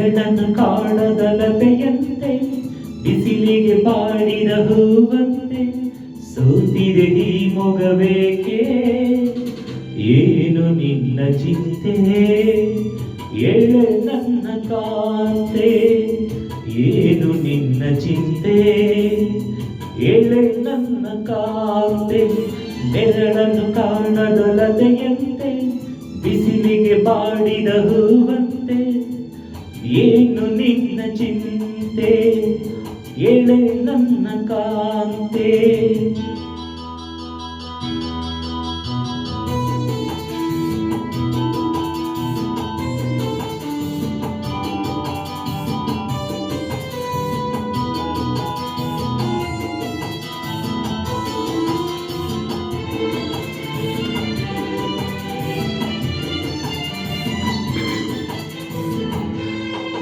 ನೆರಳನ್ನು ಕಾಣದಲತೆಯಂತೆ ಬಿಸಿಲಿಗೆ ಬಾಡಿದ ಹೂವಂತೆ ಸೋತಿದೆ ಈ ಮೊಗವೇಕೆ ಏನು ನಿನ್ನ ಚಿಂತೆ ಏಳೆ ನನ್ನ ಕಾಂತೆ ಏನು ನಿನ್ನ ಚಿಂತೆ ಏಳೆ ನನ್ನ ಕಾಂತೆ ನೆರಳನ್ನು ಕಾಣದಲತೆಯಂತೆ ಬಿಸಿಲಿಗೆ ಬಾಡಿದ ಹೂವಂತೆ ಏನು ನಿನ್ನ ಚಿಂತೆ ಏಳೆ ನನ್ನ ಕಾಂತೆ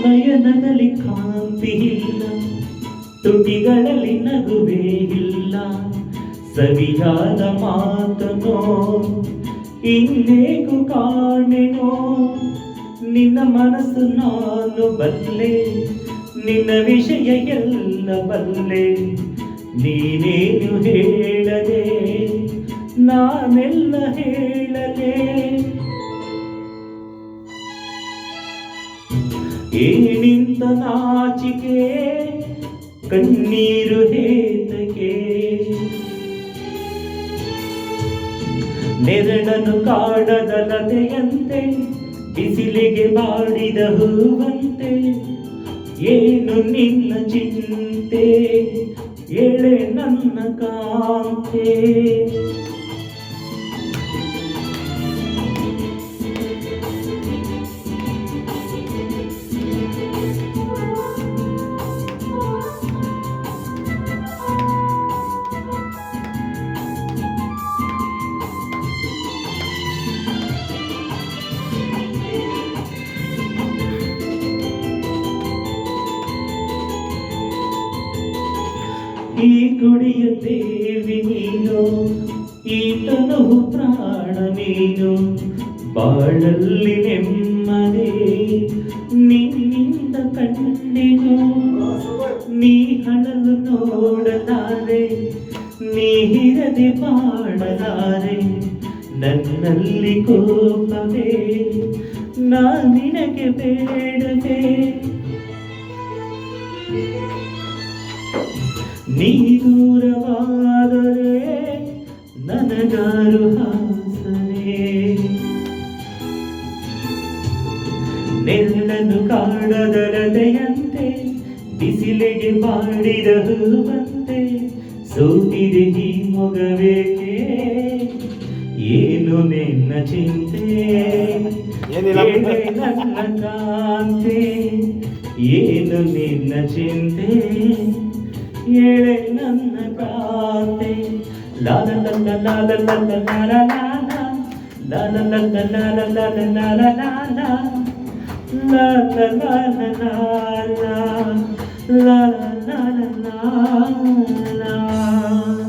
ನಯನದಲ್ಲಿ ಕಾಂತಿ ಇಲ್ಲ ತುಟಿಗಳಲ್ಲಿ ನಗುವೇ ಇಲ್ಲ ಸವಿಯಾದ ಮಾತನೋ ಇನ್ನೇಕು ಕಾಣೆನೋ ನಿನ್ನ ಮನಸ್ಸು ನಾನು ಬಲ್ಲೆ ನಿನ್ನ ವಿಷಯ ಎಲ್ಲ ಬಲ್ಲೆ ನೀನೇನು ಹೇಳದೆ ನಾನೆಲ್ಲ ಹೇಳಲೆ ಏನಿಂತ ನಾಚಿಕೆ ಕಣ್ಣೀರು ಹೇತಕೆ ನೆರಳನ್ನು ಕಾಡದಲತೆಯಂತೆ ಬಿಸಿಲಿಗೆ ಬಾಡಿದ ಹೂವಂತೆ ಏನು ನಿನ್ನ ಚಿಂತೆ ಎಳೆ ನನ್ನ ಕಾಂತೆ ಈ ಗುಡಿಯ ದೇವಿ ನೀನು ಈ ತನುವು ಪ್ರಾಣ ನೀನು ಬಾಳಲ್ಲಿ ನೆಮ್ಮದಿ ನಿನ್ನಿಂದ ಕಂಡೆನು ನೀ ಹಣಲು ನೋಡಲಾರೆ ನೀ ಹಿರದೆ ಬಾಳಲಾರೆ ನನ್ನಲ್ಲಿ ಕೋಪವೇ ನಾ ನಿನಗೆ ಬೇಡವೇ ನೀ ದೂರವಾದರೆ ನನಗಾರು ಹಾಸನೆ ನೆರಳನ್ನು ಕಾಣದಲತೆಯಂತೆ ಬಿಸಿಲಿಗೆ ಬಾಡಿದ ಹೂವಂತೆ ಸೋತಿದೆ ಈ ಮೊಗವೇಕೆ ಏನು ನಿನ್ನ ಚಿಂತೆ ಏಳೆ ನನ್ನ ಕಾಂತೆ ಏನು ನಿನ್ನ ಚಿಂತೆ ಏಳೆ ನನ್ನ ಕಾಂತೆ ಲಾಲ ಲಲ್ಲ ಲಾಲ ಲಲ್ಲ ಲಾಲ ಲಾಲ ಲಾಲ ಲಲ್ಲ ಲಾಲ ಲಾಲ ಲಾಲ ಲಾಲ ಲಾಲ ಲಾಲ ಲಾಲ ಲಾಲ ಲಾಲ ಲಾಲ